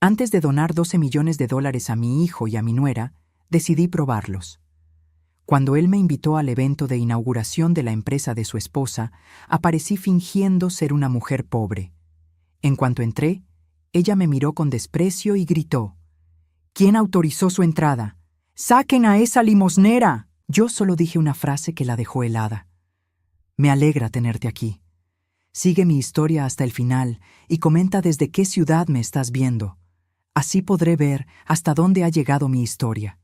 Antes de donar $12 millones a mi hijo y a mi nuera, decidí probarlos. Cuando él me invitó al evento de inauguración de la empresa de su esposa, aparecí fingiendo ser una mujer pobre. En cuanto entré, ella me miró con desprecio y gritó: «¿Quién autorizó su entrada? ¡Saquen a esa limosnera!». Yo solo dije una frase que la dejó helada: «Me alegra tenerte aquí. Sigue mi historia hasta el final y comenta desde qué ciudad me estás viendo. Así podré ver hasta dónde ha llegado mi historia.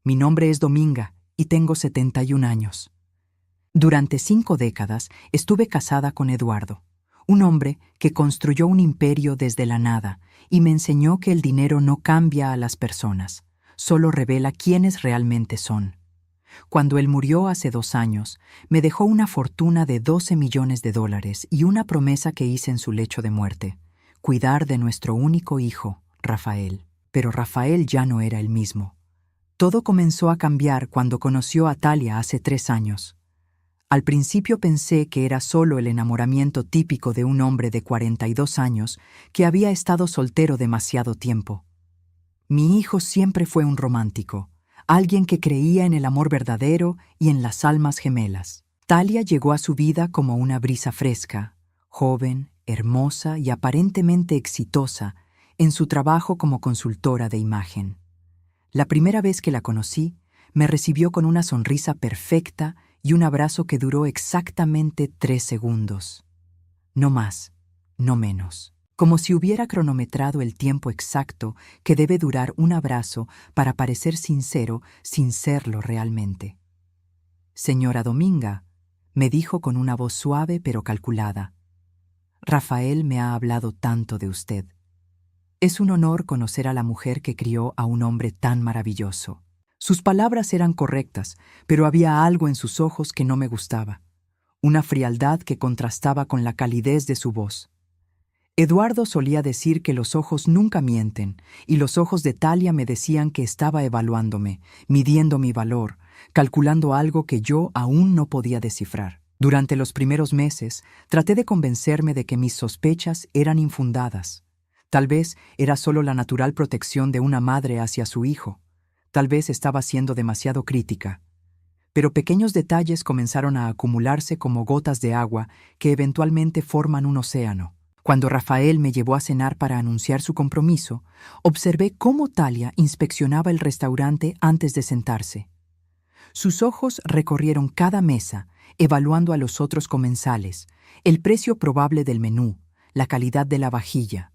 Mi nombre es Dominga y tengo 71 años. Durante 5 décadas estuve casada con Eduardo, un hombre que construyó un imperio desde la nada y me enseñó que el dinero no cambia a las personas, solo revela quiénes realmente son. Cuando él murió hace 2 años, me dejó una fortuna de $12 millones y una promesa que hice en su lecho de muerte: cuidar de nuestro único hijo, Rafael. Pero Rafael ya no era el mismo. Todo comenzó a cambiar cuando conoció a Talia hace 3 años. Al principio pensé que era solo el enamoramiento típico de un hombre de 42 años que había estado soltero demasiado tiempo. Mi hijo siempre fue un romántico, alguien que creía en el amor verdadero y en las almas gemelas. Talia llegó a su vida como una brisa fresca, joven, hermosa y aparentemente exitosa en su trabajo como consultora de imagen. La primera vez que la conocí, me recibió con una sonrisa perfecta y un abrazo que duró exactamente 3 segundos. No más, no menos. Como si hubiera cronometrado el tiempo exacto que debe durar un abrazo para parecer sincero sin serlo realmente. «Señora Dominga», me dijo con una voz suave pero calculada, «Rafael me ha hablado tanto de usted. Es un honor conocer a la mujer que crió a un hombre tan maravilloso». Sus palabras eran correctas, pero había algo en sus ojos que no me gustaba, una frialdad que contrastaba con la calidez de su voz. Eduardo solía decir que los ojos nunca mienten, y los ojos de Talia me decían que estaba evaluándome, midiendo mi valor, calculando algo que yo aún no podía descifrar. Durante los primeros meses, traté de convencerme de que mis sospechas eran infundadas. Tal vez era solo la natural protección de una madre hacia su hijo. Tal vez estaba siendo demasiado crítica. Pero pequeños detalles comenzaron a acumularse como gotas de agua que eventualmente forman un océano. Cuando Rafael me llevó a cenar para anunciar su compromiso, observé cómo Talia inspeccionaba el restaurante antes de sentarse. Sus ojos recorrieron cada mesa, evaluando a los otros comensales, el precio probable del menú, la calidad de la vajilla.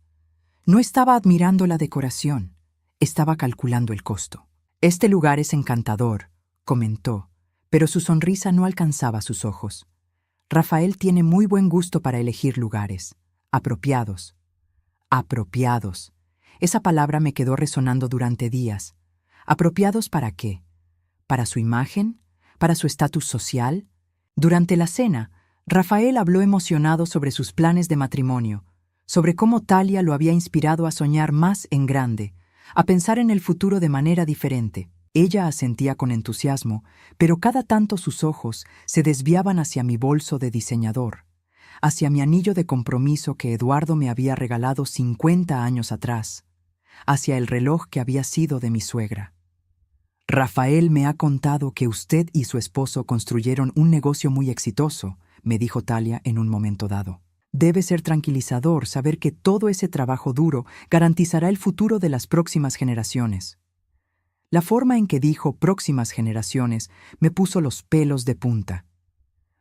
No estaba admirando la decoración, estaba calculando el costo. «Este lugar es encantador», comentó, pero su sonrisa no alcanzaba sus ojos. «Rafael tiene muy buen gusto para elegir lugares. Apropiados». Apropiados. Esa palabra me quedó resonando durante días. ¿Apropiados para qué? ¿Para su imagen? ¿Para su estatus social? Durante la cena, Rafael habló emocionado sobre sus planes de matrimonio, sobre cómo Talia lo había inspirado a soñar más en grande, a pensar en el futuro de manera diferente. Ella asentía con entusiasmo, pero cada tanto sus ojos se desviaban hacia mi bolso de diseñador, hacia mi anillo de compromiso que Eduardo me había regalado 50 años atrás, hacia el reloj que había sido de mi suegra. «Rafael me ha contado que usted y su esposo construyeron un negocio muy exitoso», me dijo Talia en un momento dado. «Debe ser tranquilizador saber que todo ese trabajo duro garantizará el futuro de las próximas generaciones». La forma en que dijo «próximas generaciones» me puso los pelos de punta.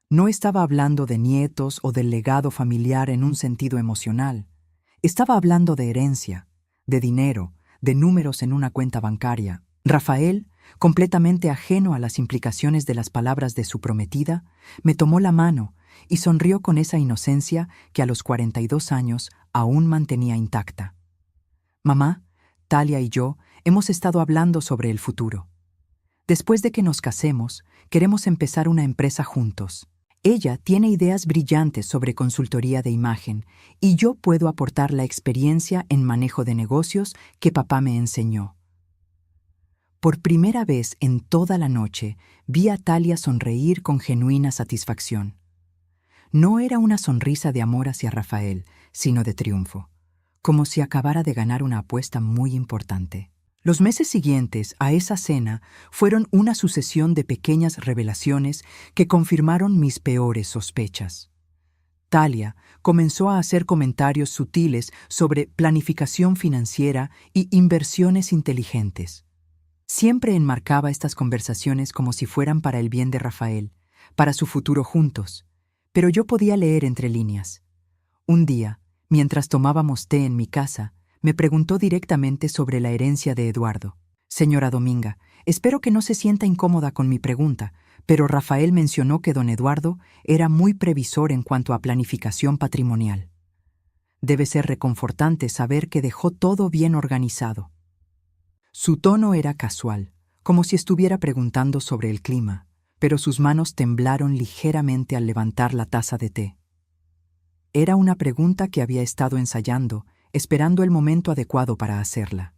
No estaba hablando de nietos o del legado familiar en un sentido emocional. Estaba hablando de herencia, de dinero, de números en una cuenta bancaria. Rafael, completamente ajeno a las implicaciones de las palabras de su prometida, me tomó la mano y sonrió con esa inocencia que a los 42 años aún mantenía intacta. «Mamá, Talia y yo hemos estado hablando sobre el futuro. Después de que nos casemos, queremos empezar una empresa juntos. Ella tiene ideas brillantes sobre consultoría de imagen y yo puedo aportar la experiencia en manejo de negocios que papá me enseñó». Por primera vez en toda la noche vi a Talia sonreír con genuina satisfacción. No era una sonrisa de amor hacia Rafael, sino de triunfo, como si acabara de ganar una apuesta muy importante. Los meses siguientes a esa cena fueron una sucesión de pequeñas revelaciones que confirmaron mis peores sospechas. Talia comenzó a hacer comentarios sutiles sobre planificación financiera y inversiones inteligentes. Siempre enmarcaba estas conversaciones como si fueran para el bien de Rafael, para su futuro juntos, pero yo podía leer entre líneas. Un día, mientras tomábamos té en mi casa, me preguntó directamente sobre la herencia de Eduardo. Señora Dominga, espero que no se sienta incómoda con mi pregunta, pero Rafael mencionó que don Eduardo era muy previsor en cuanto a planificación patrimonial. Debe ser reconfortante saber que dejó todo bien organizado. Su tono era casual, como si estuviera preguntando sobre el clima, pero sus manos temblaron ligeramente al levantar la taza de té. Era una pregunta que había estado ensayando, esperando el momento adecuado para hacerla.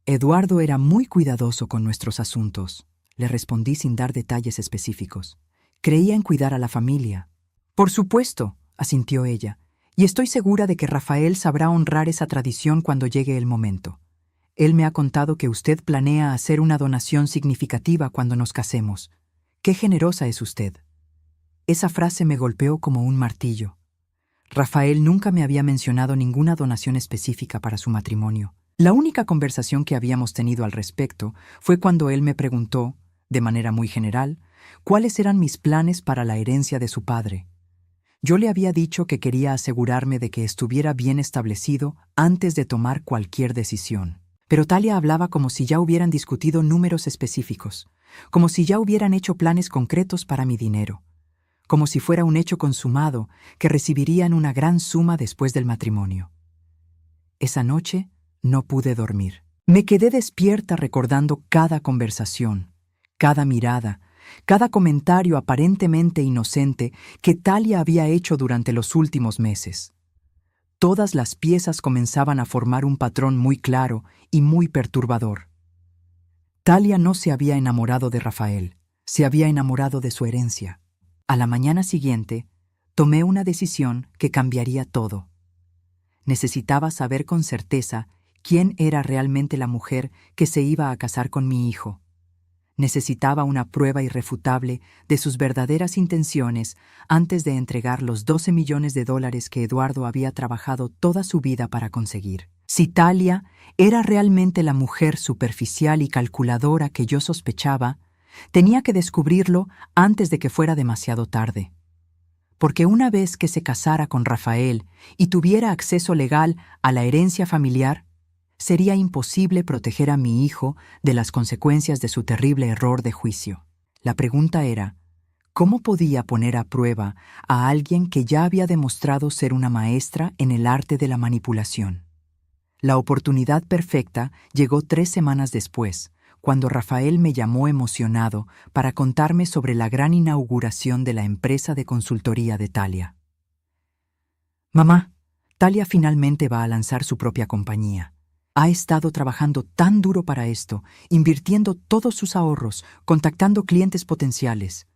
Eduardo era muy cuidadoso con nuestros asuntos, le respondí sin dar detalles específicos. Creía en cuidar a la familia. Por supuesto, asintió ella, y estoy segura de que Rafael sabrá honrar esa tradición cuando llegue el momento. Él me ha contado que usted planea hacer una donación significativa cuando nos casemos. ¡Qué generosa es usted! Esa frase me golpeó como un martillo. Rafael nunca me había mencionado ninguna donación específica para su matrimonio. La única conversación que habíamos tenido al respecto fue cuando él me preguntó, de manera muy general, cuáles eran mis planes para la herencia de su padre. Yo le había dicho que quería asegurarme de que estuviera bien establecido antes de tomar cualquier decisión. Pero Talia hablaba como si ya hubieran discutido números específicos, como si ya hubieran hecho planes concretos para mi dinero, como si fuera un hecho consumado que recibirían una gran suma después del matrimonio. Esa noche no pude dormir. Me quedé despierta recordando cada conversación, cada mirada, cada comentario aparentemente inocente que Talia había hecho durante los últimos meses. Todas las piezas comenzaban a formar un patrón muy claro y muy perturbador. Talia no se había enamorado de Rafael, se había enamorado de su herencia. A la mañana siguiente, tomé una decisión que cambiaría todo. Necesitaba saber con certeza quién era realmente la mujer que se iba a casar con mi hijo. Necesitaba una prueba irrefutable de sus verdaderas intenciones antes de entregar los $12 millones que Eduardo había trabajado toda su vida para conseguir. Si Talia era realmente la mujer superficial y calculadora que yo sospechaba, tenía que descubrirlo antes de que fuera demasiado tarde. Porque una vez que se casara con Rafael y tuviera acceso legal a la herencia familiar, sería imposible proteger a mi hijo de las consecuencias de su terrible error de juicio. La pregunta era, ¿cómo podía poner a prueba a alguien que ya había demostrado ser una maestra en el arte de la manipulación? La oportunidad perfecta llegó 3 semanas después, cuando Rafael me llamó emocionado para contarme sobre la gran inauguración de la empresa de consultoría de Talia. Mamá, Talia finalmente va a lanzar su propia compañía. Ha estado trabajando tan duro para esto, invirtiendo todos sus ahorros, contactando clientes potenciales.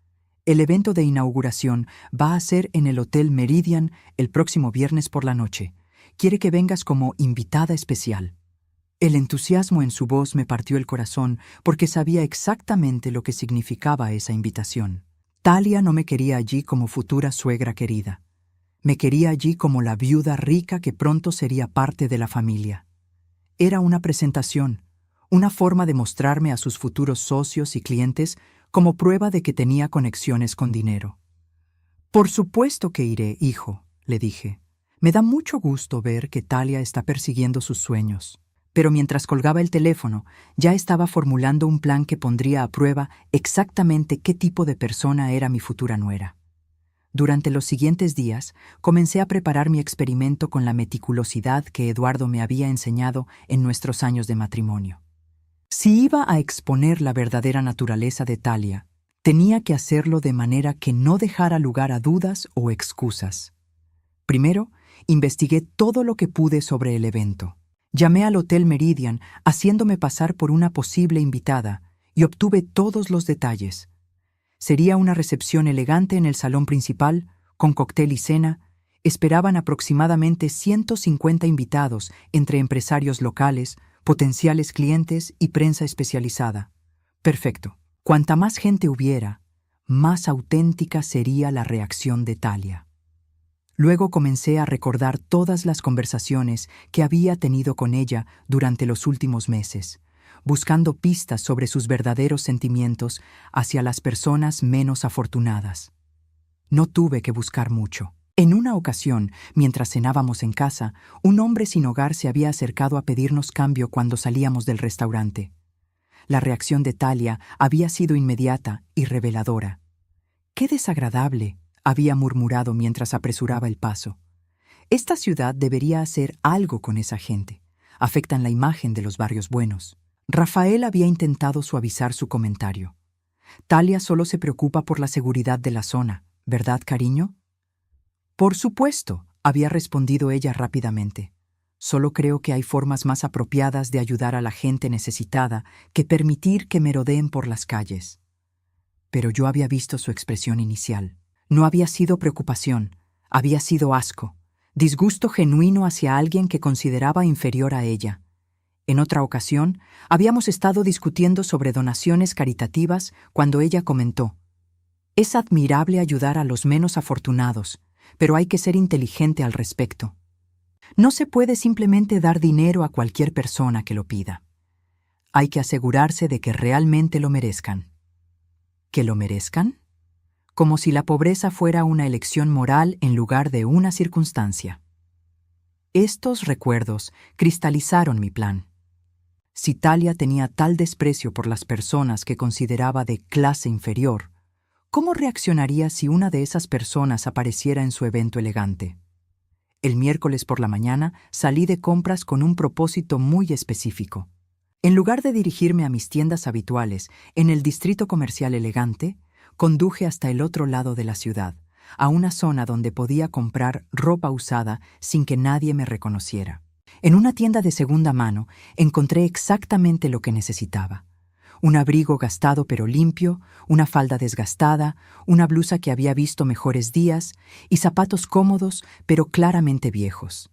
El evento de inauguración va a ser en el Hotel Meridian el próximo viernes por la noche. Quiere que vengas como invitada especial. El entusiasmo en su voz me partió el corazón porque sabía exactamente lo que significaba esa invitación. Talia no me quería allí como futura suegra querida. Me quería allí como la viuda rica que pronto sería parte de la familia. Era una presentación, una forma de mostrarme a sus futuros socios y clientes como prueba de que tenía conexiones con dinero. Por supuesto que iré, hijo, le dije. Me da mucho gusto ver que Talia está persiguiendo sus sueños. Pero mientras colgaba el teléfono, ya estaba formulando un plan que pondría a prueba exactamente qué tipo de persona era mi futura nuera. Durante los siguientes días, comencé a preparar mi experimento con la meticulosidad que Eduardo me había enseñado en nuestros años de matrimonio. Si iba a exponer la verdadera naturaleza de Talia, tenía que hacerlo de manera que no dejara lugar a dudas o excusas. Primero, investigué todo lo que pude sobre el evento. Llamé al Hotel Meridian, haciéndome pasar por una posible invitada, y obtuve todos los detalles. Sería una recepción elegante en el salón principal, con cóctel y cena, Esperaban aproximadamente 150 invitados entre empresarios locales, potenciales clientes y prensa especializada. Perfecto. Cuanta más gente hubiera, más auténtica sería la reacción de Talia. Luego comencé a recordar todas las conversaciones que había tenido con ella durante los últimos meses, buscando pistas sobre sus verdaderos sentimientos hacia las personas menos afortunadas. No tuve que buscar mucho. En una ocasión, mientras cenábamos en casa, un hombre sin hogar se había acercado a pedirnos cambio cuando salíamos del restaurante. La reacción de Talia había sido inmediata y reveladora. «Qué desagradable», había murmurado mientras apresuraba el paso. «Esta ciudad debería hacer algo con esa gente. Afectan la imagen de los barrios buenos». Rafael había intentado suavizar su comentario. «Talia solo se preocupa por la seguridad de la zona, ¿verdad, cariño?» «Por supuesto», había respondido ella rápidamente. «Solo creo que hay formas más apropiadas de ayudar a la gente necesitada que permitir que merodeen por las calles». Pero yo había visto su expresión inicial. No había sido preocupación, había sido asco, disgusto genuino hacia alguien que consideraba inferior a ella. En otra ocasión, habíamos estado discutiendo sobre donaciones caritativas cuando ella comentó: «Es admirable ayudar a los menos afortunados, pero hay que ser inteligente al respecto. No se puede simplemente dar dinero a cualquier persona que lo pida. Hay que asegurarse de que realmente lo merezcan». ¿Que lo merezcan? Como si la pobreza fuera una elección moral en lugar de una circunstancia. Estos recuerdos cristalizaron mi plan. Si Talia tenía tal desprecio por las personas que consideraba de clase inferior, ¿cómo reaccionaría si una de esas personas apareciera en su evento elegante? El miércoles por la mañana salí de compras con un propósito muy específico. En lugar de dirigirme a mis tiendas habituales en el distrito comercial elegante, conduje hasta el otro lado de la ciudad, a una zona donde podía comprar ropa usada sin que nadie me reconociera. En una tienda de segunda mano encontré exactamente lo que necesitaba. Un abrigo gastado pero limpio, una falda desgastada, una blusa que había visto mejores días y zapatos cómodos pero claramente viejos.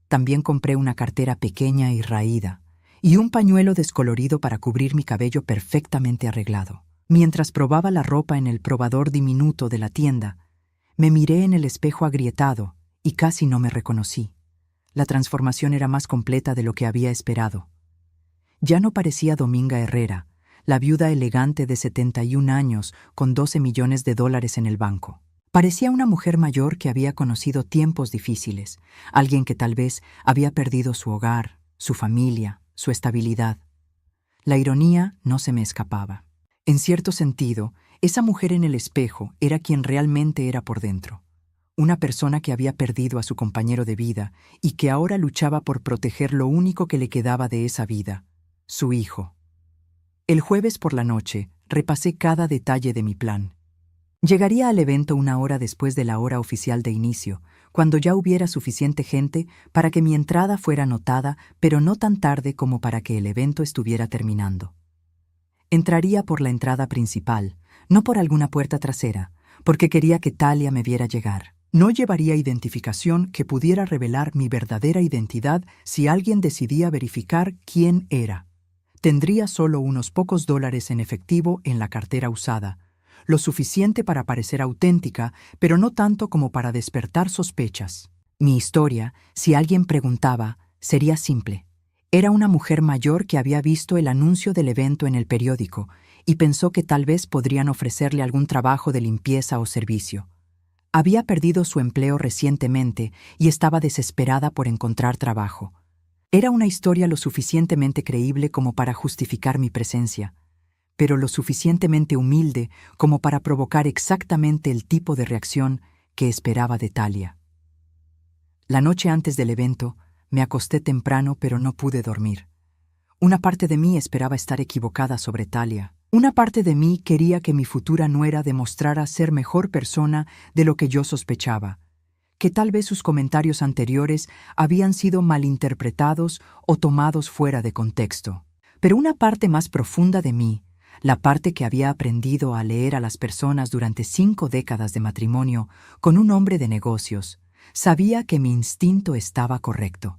También compré una cartera pequeña y raída y un pañuelo descolorido para cubrir mi cabello perfectamente arreglado. Mientras probaba la ropa en el probador diminuto de la tienda, me miré en el espejo agrietado y casi no me reconocí. La transformación era más completa de lo que había esperado. Ya no parecía Dominga Herrera, la viuda elegante de 71 años con $12 millones en el banco. Parecía una mujer mayor que había conocido tiempos difíciles, alguien que tal vez había perdido su hogar, su familia, su estabilidad. La ironía no se me escapaba. En cierto sentido, esa mujer en el espejo era quien realmente era por dentro. Una persona que había perdido a su compañero de vida y que ahora luchaba por proteger lo único que le quedaba de esa vida, su hijo. El jueves por la noche repasé cada detalle de mi plan. Llegaría al evento 1 hora después de la hora oficial de inicio, cuando ya hubiera suficiente gente para que mi entrada fuera notada, pero no tan tarde como para que el evento estuviera terminando. Entraría por la entrada principal, no por alguna puerta trasera, porque quería que Talia me viera llegar. No llevaría identificación que pudiera revelar mi verdadera identidad si alguien decidía verificar quién era. Tendría solo unos pocos dólares en efectivo en la cartera usada, lo suficiente para parecer auténtica, pero no tanto como para despertar sospechas. Mi historia, si alguien preguntaba, sería simple. Era una mujer mayor que había visto el anuncio del evento en el periódico y pensó que tal vez podrían ofrecerle algún trabajo de limpieza o servicio. Había perdido su empleo recientemente y estaba desesperada por encontrar trabajo. Era una historia lo suficientemente creíble como para justificar mi presencia, pero lo suficientemente humilde como para provocar exactamente el tipo de reacción que esperaba de Talia. La noche antes del evento, me acosté temprano, pero no pude dormir. Una parte de mí esperaba estar equivocada sobre Talia. Una parte de mí quería que mi futura nuera demostrara ser mejor persona de lo que yo sospechaba, que tal vez sus comentarios anteriores habían sido malinterpretados o tomados fuera de contexto. Pero una parte más profunda de mí, la parte que había aprendido a leer a las personas durante 5 décadas de matrimonio con un hombre de negocios, Sabía que mi instinto estaba correcto.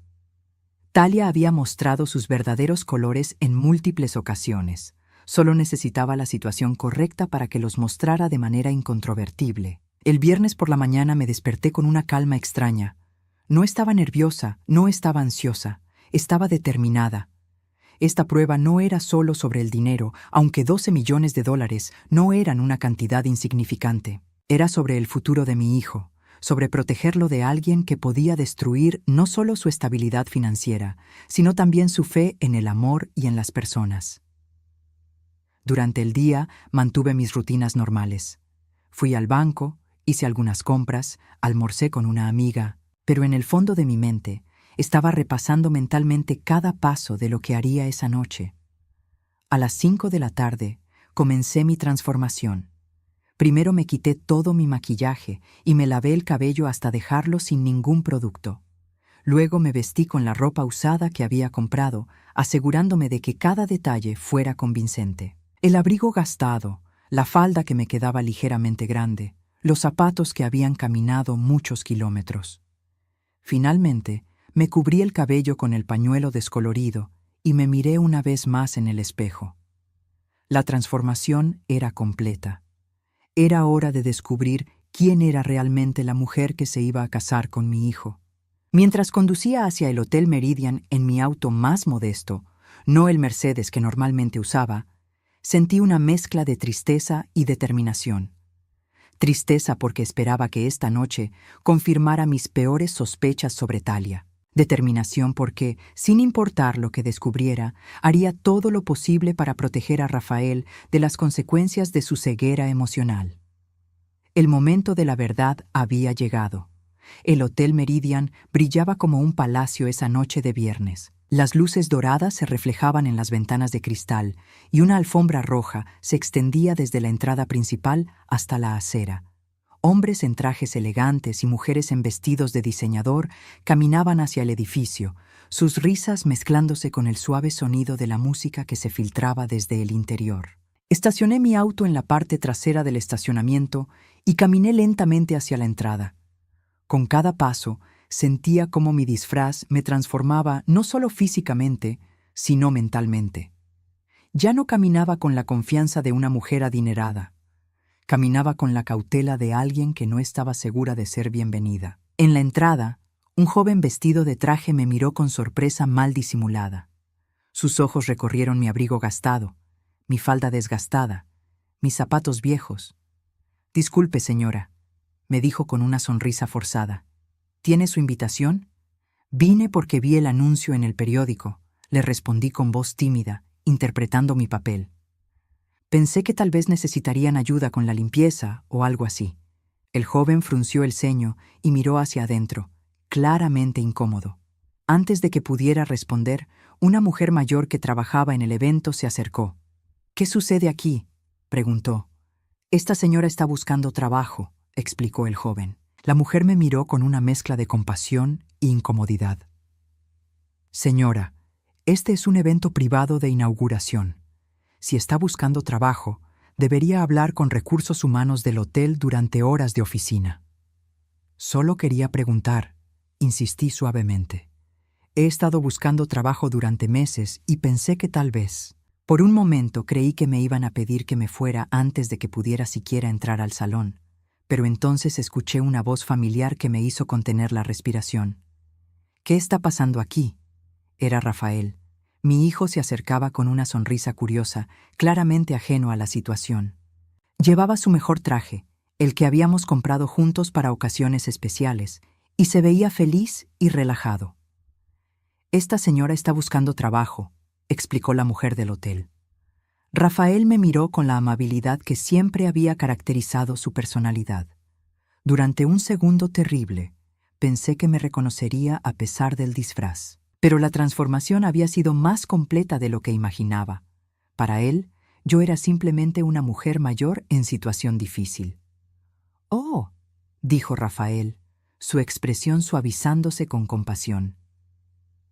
Talia había mostrado sus verdaderos colores en múltiples ocasiones. Solo necesitaba la situación correcta para que los mostrara de manera incontrovertible. El viernes por la mañana me desperté con una calma extraña. No estaba nerviosa, no estaba ansiosa, estaba determinada. Esta prueba no era solo sobre el dinero, aunque 12 millones de dólares no eran una cantidad insignificante. Era sobre el futuro de mi hijo, sobre protegerlo de alguien que podía destruir no solo su estabilidad financiera, sino también su fe en el amor y en las personas. Durante el día mantuve mis rutinas normales. Fui al banco, hice algunas compras, almorcé con una amiga, pero en el fondo de mi mente estaba repasando mentalmente cada paso de lo que haría esa noche. A las 5 de la tarde comencé mi transformación. Primero me quité todo mi maquillaje y me lavé el cabello hasta dejarlo sin ningún producto. Luego me vestí con la ropa usada que había comprado, asegurándome de que cada detalle fuera convincente. El abrigo gastado, la falda que me quedaba ligeramente grande, los zapatos que habían caminado muchos kilómetros. Finalmente, me cubrí el cabello con el pañuelo descolorido y me miré una vez más en el espejo. La transformación era completa. Era hora de descubrir quién era realmente la mujer que se iba a casar con mi hijo. Mientras conducía hacia el Hotel Meridian en mi auto más modesto, no el Mercedes que normalmente usaba, sentí una mezcla de tristeza y determinación. Tristeza porque esperaba que esta noche confirmara mis peores sospechas sobre Talia. Determinación porque, sin importar lo que descubriera, haría todo lo posible para proteger a Rafael de las consecuencias de su ceguera emocional. El momento de la verdad había llegado. El Hotel Meridian brillaba como un palacio esa noche de viernes. Las luces doradas se reflejaban en las ventanas de cristal y una alfombra roja se extendía desde la entrada principal hasta la acera. Hombres en trajes elegantes y mujeres en vestidos de diseñador caminaban hacia el edificio, sus risas mezclándose con el suave sonido de la música que se filtraba desde el interior. Estacioné mi auto en la parte trasera del estacionamiento y caminé lentamente hacia la entrada. Con cada paso, sentía cómo mi disfraz me transformaba no solo físicamente, sino mentalmente. Ya no caminaba con la confianza de una mujer adinerada. Caminaba con la cautela de alguien que no estaba segura de ser bienvenida. En la entrada, un joven vestido de traje me miró con sorpresa mal disimulada. Sus ojos recorrieron mi abrigo gastado, mi falda desgastada, mis zapatos viejos. «Disculpe, señora», me dijo con una sonrisa forzada. «¿Tiene su invitación?» «Vine porque vi el anuncio en el periódico», le respondí con voz tímida, interpretando mi papel. Pensé que tal vez necesitarían ayuda con la limpieza o algo así. El joven frunció el ceño y miró hacia adentro, claramente incómodo. Antes de que pudiera responder, una mujer mayor que trabajaba en el evento se acercó. «¿Qué sucede aquí?», preguntó. «Esta señora está buscando trabajo», explicó el joven. La mujer me miró con una mezcla de compasión e incomodidad. «Señora, este es un evento privado de inauguración. Si está buscando trabajo, debería hablar con recursos humanos del hotel durante horas de oficina». «Solo quería preguntar», insistí suavemente. «He estado buscando trabajo durante meses y pensé que tal vez». Por un momento creí que me iban a pedir que me fuera antes de que pudiera siquiera entrar al salón, pero entonces escuché una voz familiar que me hizo contener la respiración. «¿Qué está pasando aquí?». Era Rafael. Mi hijo se acercaba con una sonrisa curiosa, claramente ajeno a la situación. Llevaba su mejor traje, el que habíamos comprado juntos para ocasiones especiales, y se veía feliz y relajado. «Esta señora está buscando trabajo», explicó la mujer del hotel. Rafael me miró con la amabilidad que siempre había caracterizado su personalidad. Durante un segundo terrible, pensé que me reconocería a pesar del disfraz. Pero la transformación había sido más completa de lo que imaginaba. Para él, yo era simplemente una mujer mayor en situación difícil. «Oh», dijo Rafael, su expresión suavizándose con compasión.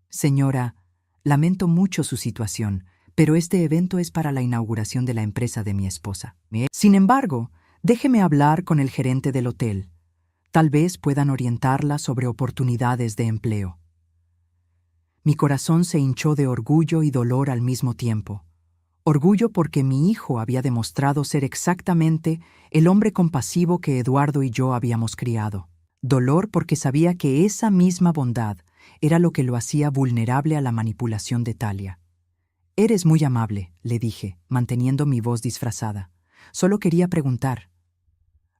«Señora, lamento mucho su situación, pero este evento es para la inauguración de la empresa de mi esposa. Sin embargo, déjeme hablar con el gerente del hotel. Tal vez puedan orientarla sobre oportunidades de empleo. Mi corazón se hinchó de orgullo y dolor al mismo tiempo. Orgullo porque mi hijo había demostrado ser exactamente el hombre compasivo que Eduardo y yo habíamos criado. Dolor porque sabía que esa misma bondad era lo que lo hacía vulnerable a la manipulación de Talia. «Eres muy amable», le dije, manteniendo mi voz disfrazada. «Solo quería preguntar».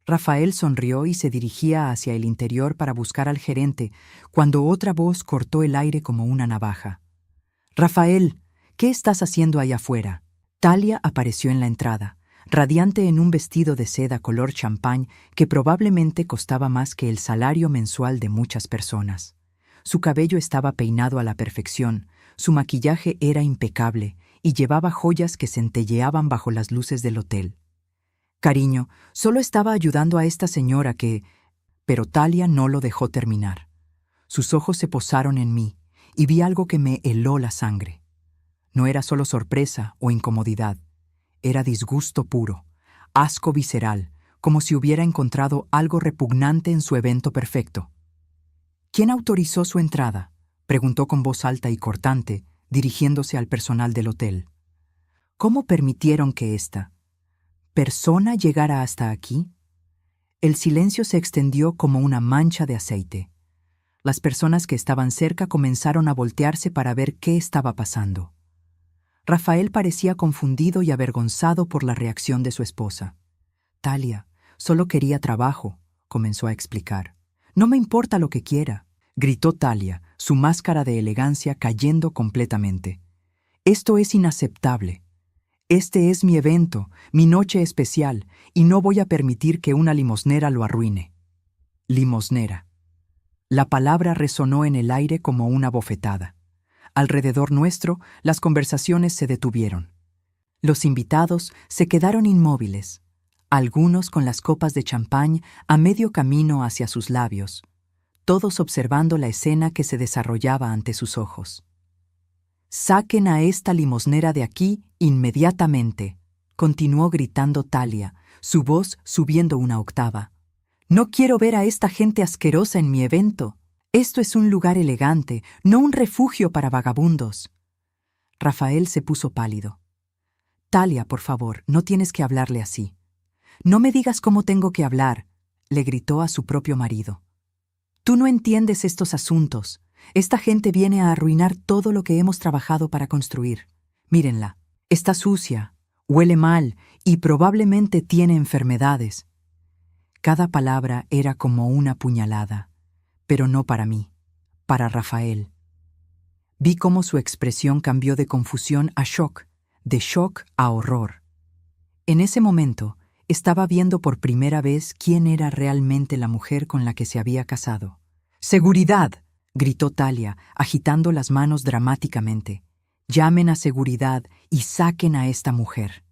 Rafael sonrió y se dirigía hacia el interior para buscar al gerente, cuando otra voz cortó el aire como una navaja. «Rafael, ¿qué estás haciendo allá afuera?» Talia apareció en la entrada, radiante en un vestido de seda color champán que probablemente costaba más que el salario mensual de muchas personas. Su cabello estaba peinado a la perfección, su maquillaje era impecable y llevaba joyas que centelleaban bajo las luces del hotel. «Cariño, solo estaba ayudando a esta señora que...» Pero Talia no lo dejó terminar. Sus ojos se posaron en mí y vi algo que me heló la sangre. No era solo sorpresa o incomodidad, era disgusto puro, asco visceral, como si hubiera encontrado algo repugnante en su evento perfecto. «¿Quién autorizó su entrada?», preguntó con voz alta y cortante, dirigiéndose al personal del hotel. «¿Cómo permitieron que esta persona llegara hasta aquí?» El silencio se extendió como una mancha de aceite. Las personas que estaban cerca comenzaron a voltearse para ver qué estaba pasando. Rafael parecía confundido y avergonzado por la reacción de su esposa. «Talia, solo quería trabajo», comenzó a explicar. «No me importa lo que quiera», gritó Talia, su máscara de elegancia cayendo completamente. «Esto es inaceptable. Este es mi evento, mi noche especial, y no voy a permitir que una limosnera lo arruine». Limosnera. La palabra resonó en el aire como una bofetada. Alrededor nuestro, las conversaciones se detuvieron. Los invitados se quedaron inmóviles, algunos con las copas de champán a medio camino hacia sus labios, todos observando la escena que se desarrollaba ante sus ojos. «Saquen a esta limosnera de aquí inmediatamente», continuó gritando Talia, su voz subiendo una octava. «No quiero ver a esta gente asquerosa en mi evento. Esto es un lugar elegante, no un refugio para vagabundos». Rafael se puso pálido. «Talia, por favor, no tienes que hablarle así». «No me digas cómo tengo que hablar», le gritó a su propio marido. «Tú no entiendes estos asuntos. Esta gente viene a arruinar todo lo que hemos trabajado para construir. Mírenla, está sucia, huele mal y probablemente tiene enfermedades». Cada palabra era como una puñalada, pero no para mí, para Rafael. Vi cómo su expresión cambió de confusión a shock, de shock a horror. En ese momento, estaba viendo por primera vez quién era realmente la mujer con la que se había casado. «¡Seguridad!», gritó Talia, agitando las manos dramáticamente. «Llamen a seguridad y saquen a esta mujer.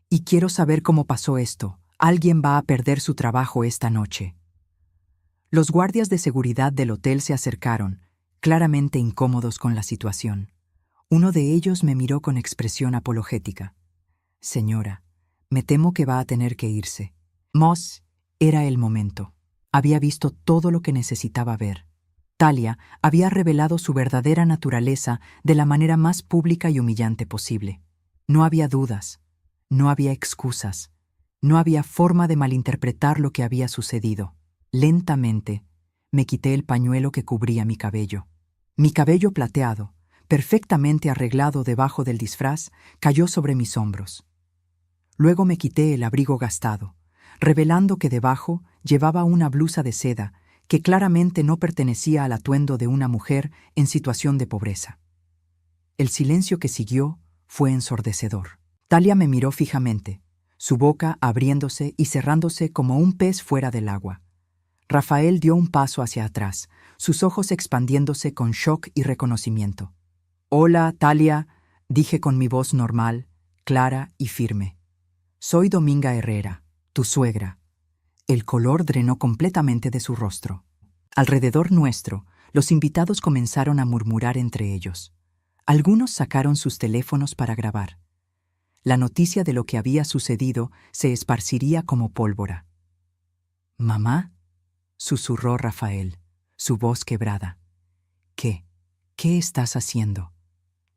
Y quiero saber cómo pasó esto. Alguien va a perder su trabajo esta noche». Los guardias de seguridad del hotel se acercaron, claramente incómodos con la situación. Uno de ellos me miró con expresión apologética. «Señora, me temo que va a tener que irse». Era el momento. Había visto todo lo que necesitaba ver. Talia había revelado su verdadera naturaleza de la manera más pública y humillante posible. No había dudas, no había excusas, no había forma de malinterpretar lo que había sucedido. Lentamente, me quité el pañuelo que cubría mi cabello. Mi cabello plateado, perfectamente arreglado debajo del disfraz, cayó sobre mis hombros. Luego me quité el abrigo gastado, revelando que debajo llevaba una blusa de seda que claramente no pertenecía al atuendo de una mujer en situación de pobreza. El silencio que siguió fue ensordecedor. Talia me miró fijamente, su boca abriéndose y cerrándose como un pez fuera del agua. Rafael dio un paso hacia atrás, sus ojos expandiéndose con shock y reconocimiento. «Hola, Talia», dije con mi voz normal, clara y firme. «Soy Dominga Herrera, tu suegra». El color drenó completamente de su rostro. Alrededor nuestro, los invitados comenzaron a murmurar entre ellos. Algunos sacaron sus teléfonos para grabar. La noticia de lo que había sucedido se esparciría como pólvora. «¿Mamá?», susurró Rafael, su voz quebrada. ¿Qué? ¿Qué estás haciendo?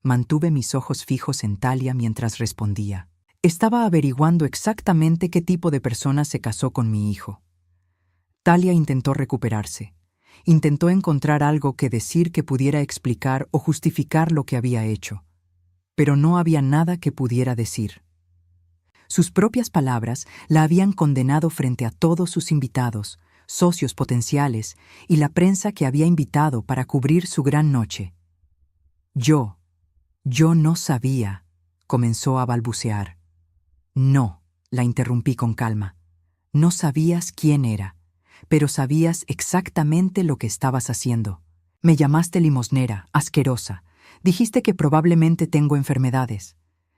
Mantuve mis ojos fijos en Talia mientras respondía. Estaba averiguando exactamente qué tipo de persona se casó con mi hijo. Talia intentó recuperarse. Intentó encontrar algo que decir que pudiera explicar o justificar lo que había hecho. Pero no había nada que pudiera decir. Sus propias palabras la habían condenado frente a todos sus invitados, socios potenciales y la prensa que había invitado para cubrir su gran noche. Yo no sabía, comenzó a balbucear. No, la interrumpí con calma. No sabías quién era, pero sabías exactamente lo que estabas haciendo. Me llamaste limosnera, asquerosa. Dijiste que probablemente tengo enfermedades.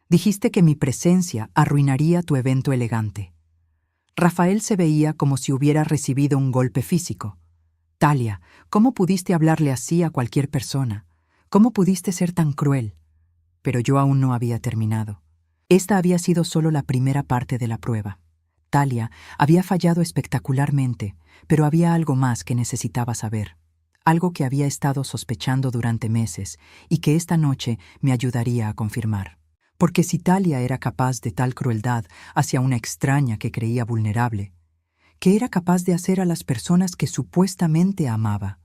Dijiste que mi presencia arruinaría tu evento elegante. Rafael se veía como si hubiera recibido un golpe físico. Talia, ¿cómo pudiste hablarle así a cualquier persona? ¿Cómo pudiste ser tan cruel? Pero yo aún no había terminado. Esta había sido solo la primera parte de la prueba. Talia había fallado espectacularmente, pero había algo más que necesitaba saber. Algo que había estado sospechando durante meses y que esta noche me ayudaría a confirmar. Porque si Talia era capaz de tal crueldad hacia una extraña que creía vulnerable, ¿qué era capaz de hacer a las personas que supuestamente amaba?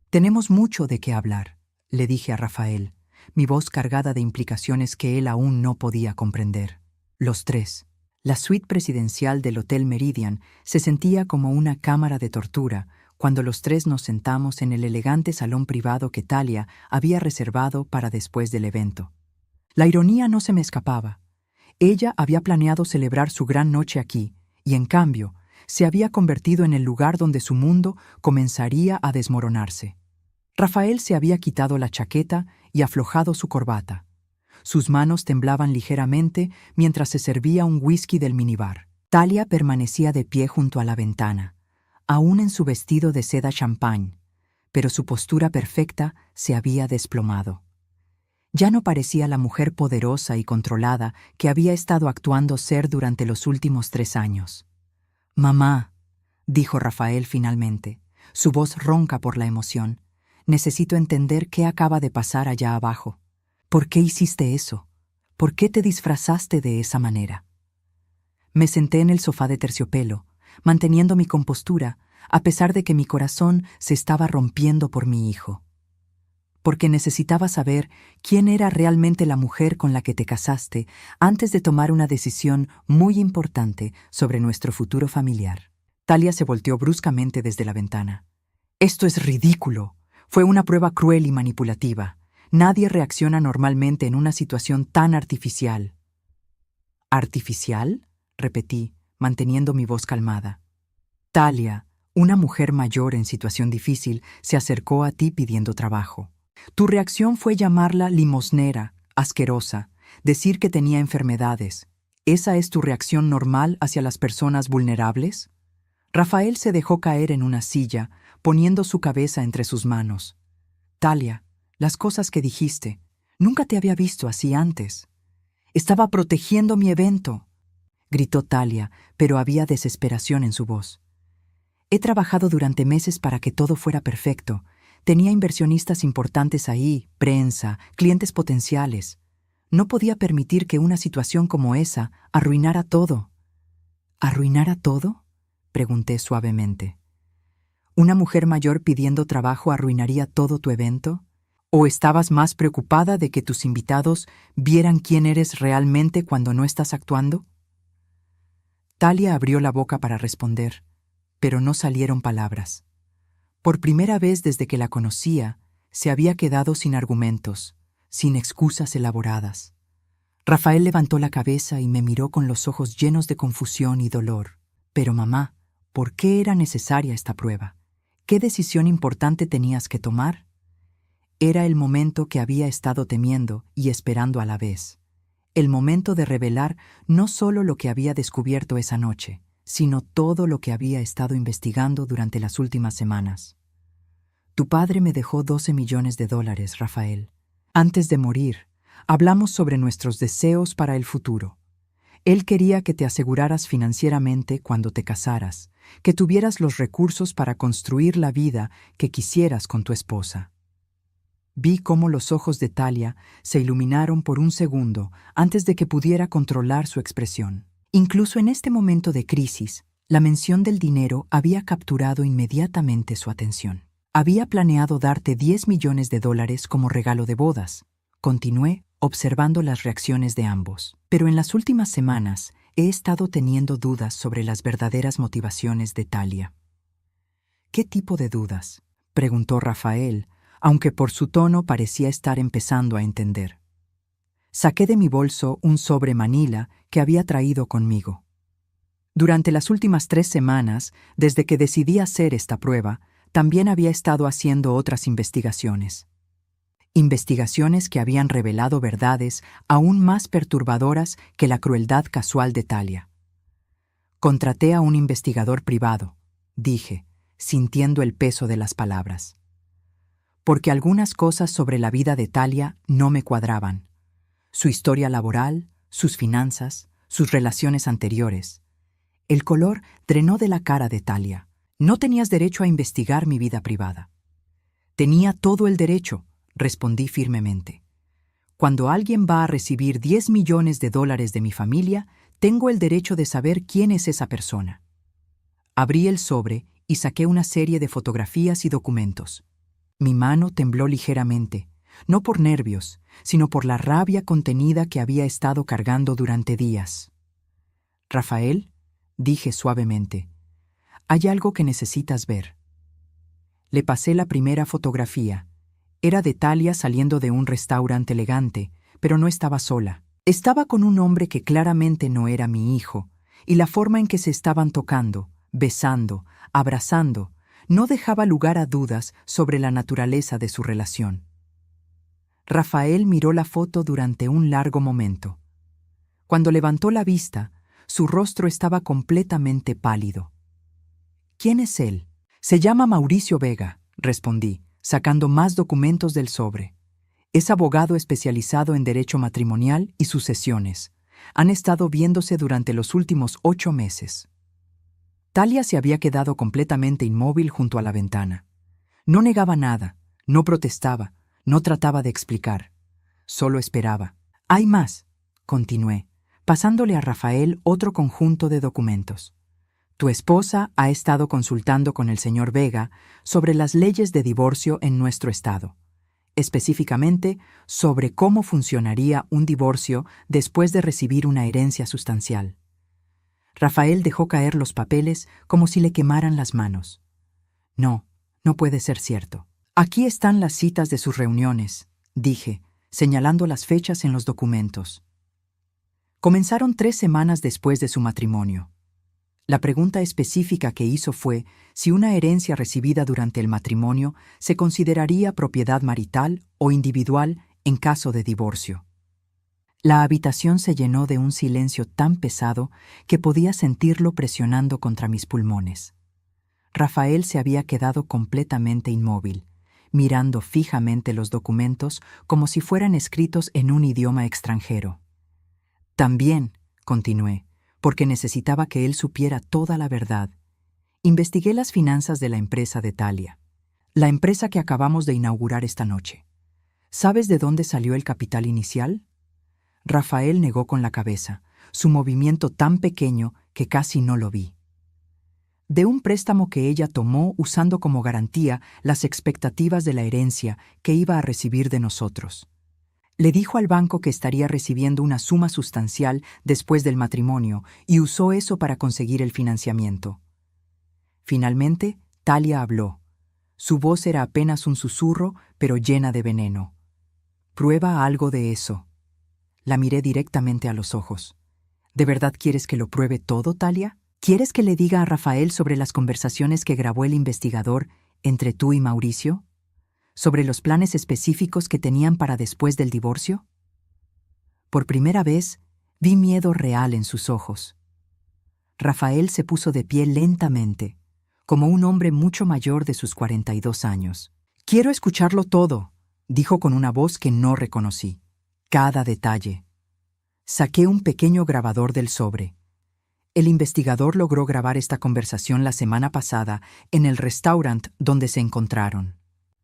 Tenemos mucho de qué hablar, le dije a Rafael, mi voz cargada de implicaciones que él aún no podía comprender. Los tres. La suite presidencial del Hotel Meridian se sentía como una cámara de tortura cuando los tres nos sentamos en el elegante salón privado que Talia había reservado para después del evento. La ironía no se me escapaba. Ella había planeado celebrar su gran noche aquí, y en cambio, se había convertido en el lugar donde su mundo comenzaría a desmoronarse. Rafael se había quitado la chaqueta y aflojado su corbata. Sus manos temblaban ligeramente mientras se servía un whisky del minibar. Talia permanecía de pie junto a la ventana, aún en su vestido de seda champán, pero su postura perfecta se había desplomado. Ya no parecía la mujer poderosa y controlada que había estado actuando ser durante los últimos 3 años. «Mamá», dijo Rafael finalmente, su voz ronca por la emoción, «necesito entender qué acaba de pasar allá abajo. ¿Por qué hiciste eso? ¿Por qué te disfrazaste de esa manera?» Me senté en el sofá de terciopelo, manteniendo mi compostura, a pesar de que mi corazón se estaba rompiendo por mi hijo. Porque necesitaba saber quién era realmente la mujer con la que te casaste antes de tomar una decisión muy importante sobre nuestro futuro familiar. Talia se volteó bruscamente desde la ventana. «Esto es ridículo. Fue una prueba cruel y manipulativa. Nadie reacciona normalmente en una situación tan artificial». «¿Artificial?», repetí, manteniendo mi voz calmada. Talia, una mujer mayor en situación difícil, se acercó a ti pidiendo trabajo. Tu reacción fue llamarla limosnera, asquerosa, decir que tenía enfermedades. ¿Esa es tu reacción normal hacia las personas vulnerables? Rafael se dejó caer en una silla, poniendo su cabeza entre sus manos. Talia, las cosas que dijiste, nunca te había visto así antes. Estaba protegiendo mi evento, gritó Talia, pero había desesperación en su voz. He trabajado durante meses para que todo fuera perfecto. Tenía inversionistas importantes ahí, prensa, clientes potenciales. No podía permitir que una situación como esa arruinara todo. ¿Arruinara todo?, pregunté suavemente. ¿Una mujer mayor pidiendo trabajo arruinaría todo tu evento? ¿O estabas más preocupada de que tus invitados vieran quién eres realmente cuando no estás actuando? Talia abrió la boca para responder, pero no salieron palabras. Por primera vez desde que la conocía, se había quedado sin argumentos, sin excusas elaboradas. Rafael levantó la cabeza y me miró con los ojos llenos de confusión y dolor. Pero mamá, ¿por qué era necesaria esta prueba? ¿Qué decisión importante tenías que tomar? Era el momento que había estado temiendo y esperando a la vez. El momento de revelar no solo lo que había descubierto esa noche, sino todo lo que había estado investigando durante las últimas semanas. Tu padre me dejó $12 millones, Rafael. Antes de morir, hablamos sobre nuestros deseos para el futuro. Él quería que te aseguraras financieramente cuando te casaras, que tuvieras los recursos para construir la vida que quisieras con tu esposa. Vi cómo los ojos de Talia se iluminaron por un segundo antes de que pudiera controlar su expresión. Incluso en este momento de crisis, la mención del dinero había capturado inmediatamente su atención. Había planeado darte $10 millones como regalo de bodas. Continué observando las reacciones de ambos. Pero en las últimas semanas he estado teniendo dudas sobre las verdaderas motivaciones de Talia. ¿Qué tipo de dudas?, preguntó Rafael, aunque por su tono parecía estar empezando a entender. Saqué de mi bolso un sobre manila que había traído conmigo. Durante las últimas 3 semanas, desde que decidí hacer esta prueba, también había estado haciendo otras investigaciones. Investigaciones que habían revelado verdades aún más perturbadoras que la crueldad casual de Talia. Contraté a un investigador privado, dije, sintiendo el peso de las palabras. Porque algunas cosas sobre la vida de Talia no me cuadraban. Su historia laboral, sus finanzas, sus relaciones anteriores. El color drenó de la cara de Talia. No tenías derecho a investigar mi vida privada. Tenía todo el derecho, respondí firmemente. Cuando alguien va a recibir $10 millones de mi familia, tengo el derecho de saber quién es esa persona. Abrí el sobre y saqué una serie de fotografías y documentos. Mi mano tembló ligeramente, no por nervios, sino por la rabia contenida que había estado cargando durante días. «Rafael», dije suavemente, «hay algo que necesitas ver». Le pasé la primera fotografía. Era de Talia saliendo de un restaurante elegante, pero no estaba sola. Estaba con un hombre que claramente no era mi hijo, y la forma en que se estaban tocando, besando, abrazando, no dejaba lugar a dudas sobre la naturaleza de su relación. Rafael miró la foto durante un largo momento. Cuando levantó la vista, su rostro estaba completamente pálido. «¿Quién es él?» «Se llama Mauricio Vega», respondí, sacando más documentos del sobre. «Es abogado especializado en derecho matrimonial y sucesiones. Han estado viéndose durante los últimos 8 meses». Talia se había quedado completamente inmóvil junto a la ventana. No negaba nada, no protestaba, no trataba de explicar. Solo esperaba. «Hay más», continué, pasándole a Rafael otro conjunto de documentos. «Tu esposa ha estado consultando con el señor Vega sobre las leyes de divorcio en nuestro estado, específicamente sobre cómo funcionaría un divorcio después de recibir una herencia sustancial». Rafael dejó caer los papeles como si le quemaran las manos. «No, no puede ser cierto. Aquí están las citas de sus reuniones», dije, señalando las fechas en los documentos. Comenzaron 3 semanas después de su matrimonio. La pregunta específica que hizo fue si una herencia recibida durante el matrimonio se consideraría propiedad marital o individual en caso de divorcio. La habitación se llenó de un silencio tan pesado que podía sentirlo presionando contra mis pulmones. Rafael se había quedado completamente inmóvil, mirando fijamente los documentos como si fueran escritos en un idioma extranjero. «También», continué, porque necesitaba que él supiera toda la verdad, investigué las finanzas de la empresa de Talia, la empresa que acabamos de inaugurar esta noche. ¿Sabes de dónde salió el capital inicial? Rafael negó con la cabeza, su movimiento tan pequeño que casi no lo vi. De un préstamo que ella tomó usando como garantía las expectativas de la herencia que iba a recibir de nosotros. Le dijo al banco que estaría recibiendo una suma sustancial después del matrimonio y usó eso para conseguir el financiamiento. Finalmente, Talia habló. Su voz era apenas un susurro, pero llena de veneno. «Prueba algo de eso». La miré directamente a los ojos. «¿De verdad quieres que lo pruebe todo, Talia? ¿Quieres que le diga a Rafael sobre las conversaciones que grabó el investigador entre tú y Mauricio? ¿Sobre los planes específicos que tenían para después del divorcio?» Por primera vez, vi miedo real en sus ojos. Rafael se puso de pie lentamente, como un hombre mucho mayor de sus 42 años. «Quiero escucharlo todo», dijo con una voz que no reconocí. «Cada detalle». Saqué un pequeño grabador del sobre. El investigador logró grabar esta conversación la semana pasada en el restaurante donde se encontraron.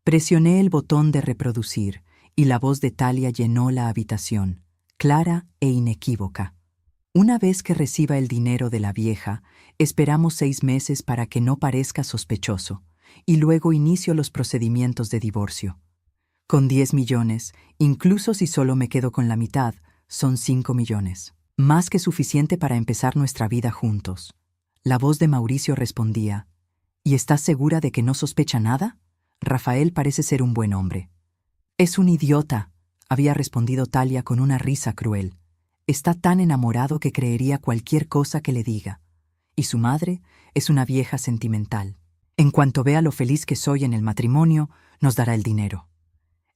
Presioné el botón de reproducir y la voz de Talia llenó la habitación, clara e inequívoca. Una vez que reciba el dinero de la vieja, esperamos 6 meses para que no parezca sospechoso, y luego inicio los procedimientos de divorcio. Con 10 millones, incluso si solo me quedo con la mitad, son 5 millones. Más que suficiente para empezar nuestra vida juntos. La voz de Mauricio respondía: ¿Y estás segura de que no sospecha nada? Rafael parece ser un buen hombre. Es un idiota, había respondido Talia con una risa cruel. Está tan enamorado que creería cualquier cosa que le diga. Y su madre es una vieja sentimental. En cuanto vea lo feliz que soy en el matrimonio, nos dará el dinero.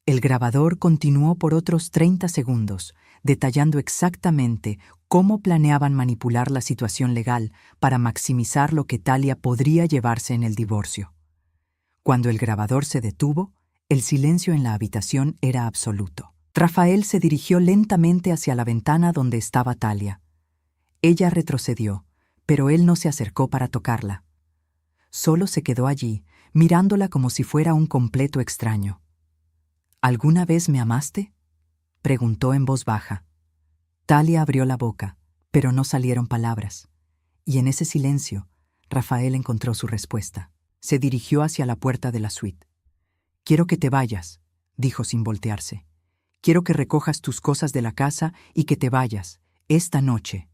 El grabador continuó por otros 30 segundos, detallando exactamente cómo planeaban manipular la situación legal para maximizar lo que Talia podría llevarse en el divorcio. Cuando el grabador se detuvo, el silencio en la habitación era absoluto. Rafael se dirigió lentamente hacia la ventana donde estaba Talia. Ella retrocedió, pero él no se acercó para tocarla. Solo se quedó allí, mirándola como si fuera un completo extraño. ¿Alguna vez me amaste?, preguntó en voz baja. Talia abrió la boca, pero no salieron palabras. Y en ese silencio, Rafael encontró su respuesta. Se dirigió hacia la puerta de la suite. «Quiero que te vayas», dijo sin voltearse. «Quiero que recojas tus cosas de la casa y que te vayas, esta noche».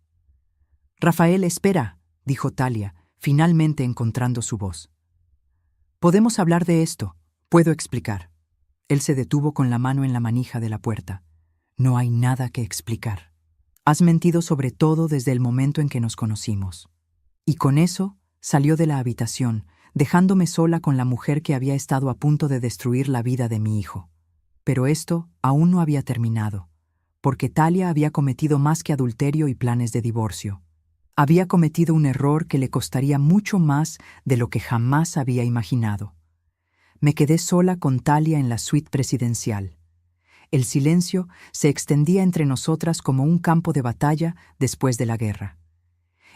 «Rafael, espera», dijo Talia, finalmente encontrando su voz. «Podemos hablar de esto. Puedo explicar». Él se detuvo con la mano en la manija de la puerta. «No hay nada que explicar. Has mentido sobre todo desde el momento en que nos conocimos». Y con eso salió de la habitación, dejándome sola con la mujer que había estado a punto de destruir la vida de mi hijo. Pero esto aún no había terminado, porque Talia había cometido más que adulterio y planes de divorcio. Había cometido un error que le costaría mucho más de lo que jamás había imaginado. Me quedé sola con Talia en la suite presidencial. El silencio se extendía entre nosotras como un campo de batalla después de la guerra.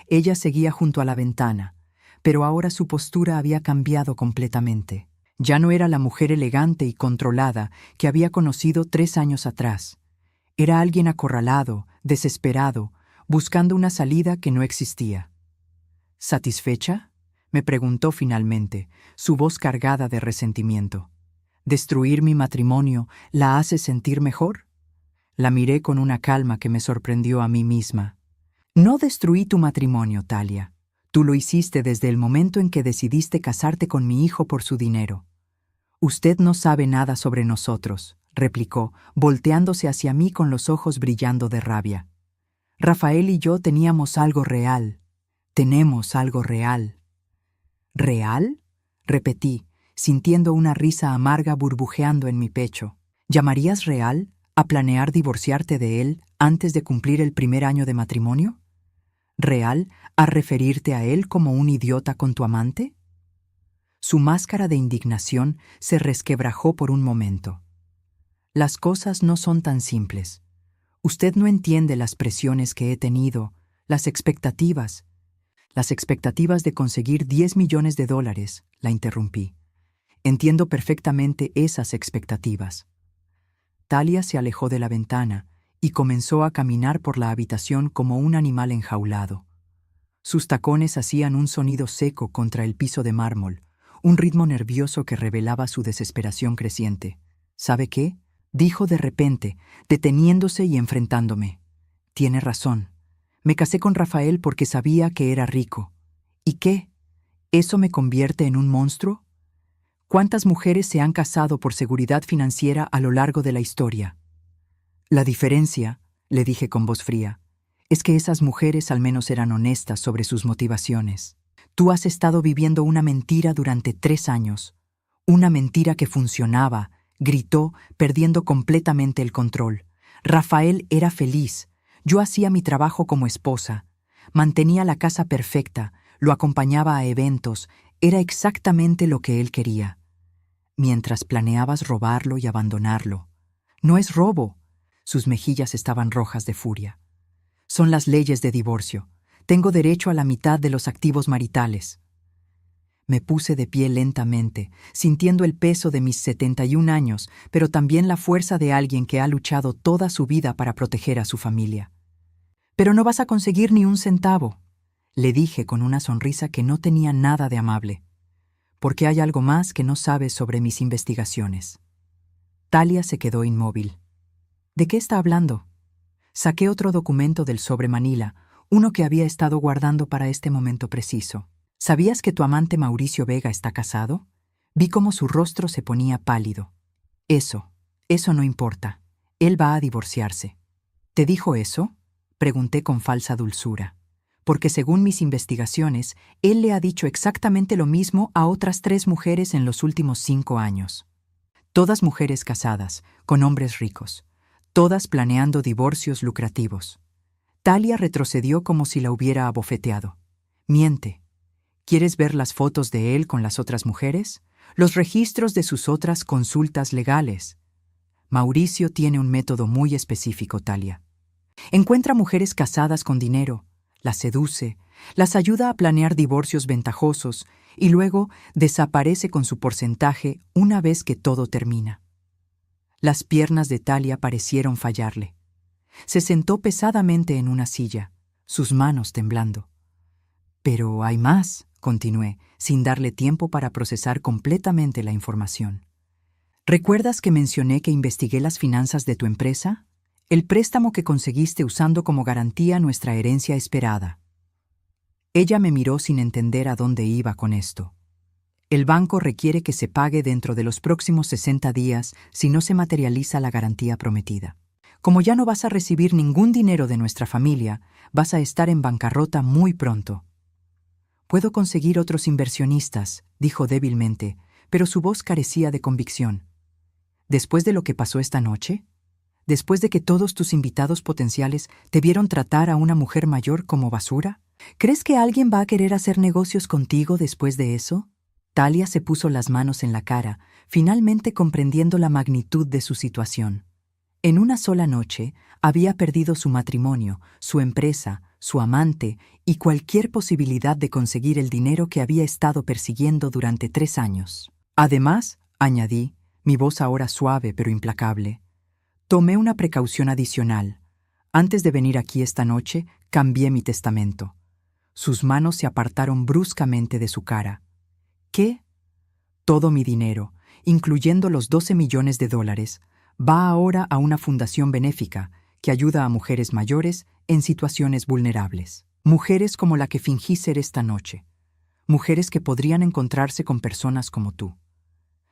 Ella seguía junto a la ventana, pero ahora su postura había cambiado completamente. Ya no era la mujer elegante y controlada que había conocido 3 años atrás. Era alguien acorralado, desesperado, buscando una salida que no existía. ¿Satisfecha?, me preguntó finalmente, su voz cargada de resentimiento. ¿Destruir mi matrimonio la hace sentir mejor? La miré con una calma que me sorprendió a mí misma. No destruí tu matrimonio, Talia. Tú lo hiciste desde el momento en que decidiste casarte con mi hijo por su dinero. Usted no sabe nada sobre nosotros, replicó, volteándose hacia mí con los ojos brillando de rabia. Rafael y yo teníamos algo real. Tenemos algo real. ¿Real?, repetí, sintiendo una risa amarga burbujeando en mi pecho. ¿Llamarías real a planear divorciarte de él antes de cumplir el primer año de matrimonio? ¿Real a referirte a él como un idiota con tu amante? Su máscara de indignación se resquebrajó por un momento. Las cosas no son tan simples. Usted no entiende las presiones que he tenido, las expectativas de conseguir $10 millones, la interrumpí. Entiendo perfectamente esas expectativas. Talia se alejó de la ventana y comenzó a caminar por la habitación como un animal enjaulado. Sus tacones hacían un sonido seco contra el piso de mármol, un ritmo nervioso que revelaba su desesperación creciente. ¿Sabe qué?, dijo de repente, deteniéndose y enfrentándome. Tiene razón. Me casé con Rafael porque sabía que era rico. ¿Y qué? ¿Eso me convierte en un monstruo? ¿Cuántas mujeres se han casado por seguridad financiera a lo largo de la historia? La diferencia, le dije con voz fría, es que esas mujeres al menos eran honestas sobre sus motivaciones. Tú has estado viviendo una mentira durante 3 años. Una mentira que funcionaba, gritó, perdiendo completamente el control. Rafael era feliz. Yo hacía mi trabajo como esposa. Mantenía la casa perfecta, lo acompañaba a eventos. Era exactamente lo que él quería. Mientras planeabas robarlo y abandonarlo. No es robo. Sus mejillas estaban rojas de furia. Son las leyes de divorcio. Tengo derecho a la mitad de los activos maritales. Me puse de pie lentamente, sintiendo el peso de mis 71 años, pero también la fuerza de alguien que ha luchado toda su vida para proteger a su familia. «Pero no vas a conseguir ni un centavo», le dije con una sonrisa que no tenía nada de amable, «porque hay algo más que no sabes sobre mis investigaciones». Talia se quedó inmóvil. «¿De qué está hablando?» Saqué otro documento del sobre Manila, uno que había estado guardando para este momento preciso. «¿Sabías que tu amante Mauricio Vega está casado?» Vi cómo su rostro se ponía pálido. Eso no importa. Él va a divorciarse». «¿Te dijo eso?», pregunté con falsa dulzura. «Porque según mis investigaciones, él le ha dicho exactamente lo mismo a otras 3 mujeres en los últimos 5 años. Todas mujeres casadas, con hombres ricos. Todas planeando divorcios lucrativos». Talia retrocedió como si la hubiera abofeteado. «Miente. ¿Quieres ver las fotos de él con las otras mujeres? Los registros de sus otras consultas legales». Mauricio tiene un método muy específico, Talia. Encuentra mujeres casadas con dinero, las seduce, las ayuda a planear divorcios ventajosos y luego desaparece con su porcentaje una vez que todo termina. Las piernas de Talia parecieron fallarle. Se sentó pesadamente en una silla, sus manos temblando. «Pero hay más», continué, sin darle tiempo para procesar completamente la información. «¿Recuerdas que mencioné que investigué las finanzas de tu empresa? El préstamo que conseguiste usando como garantía nuestra herencia esperada». Ella me miró sin entender a dónde iba con esto. «El banco requiere que se pague dentro de los próximos 60 días si no se materializa la garantía prometida. Como ya no vas a recibir ningún dinero de nuestra familia, vas a estar en bancarrota muy pronto». «Puedo conseguir otros inversionistas», dijo débilmente, pero su voz carecía de convicción. «¿Después de lo que pasó esta noche? ¿Después de que todos tus invitados potenciales te vieron tratar a una mujer mayor como basura? ¿Crees que alguien va a querer hacer negocios contigo después de eso?» Talia se puso las manos en la cara, finalmente comprendiendo la magnitud de su situación. En una sola noche había perdido su matrimonio, su empresa, su amante y cualquier posibilidad de conseguir el dinero que había estado persiguiendo durante 3 años. «Además», añadí, mi voz ahora suave pero implacable, «tomé una precaución adicional. Antes de venir aquí esta noche, cambié mi testamento». Sus manos se apartaron bruscamente de su cara. «¿Qué?» «Todo mi dinero, incluyendo los $12 millones, va ahora a una fundación benéfica que ayuda a mujeres mayores en situaciones vulnerables. Mujeres como la que fingí ser esta noche. Mujeres que podrían encontrarse con personas como tú».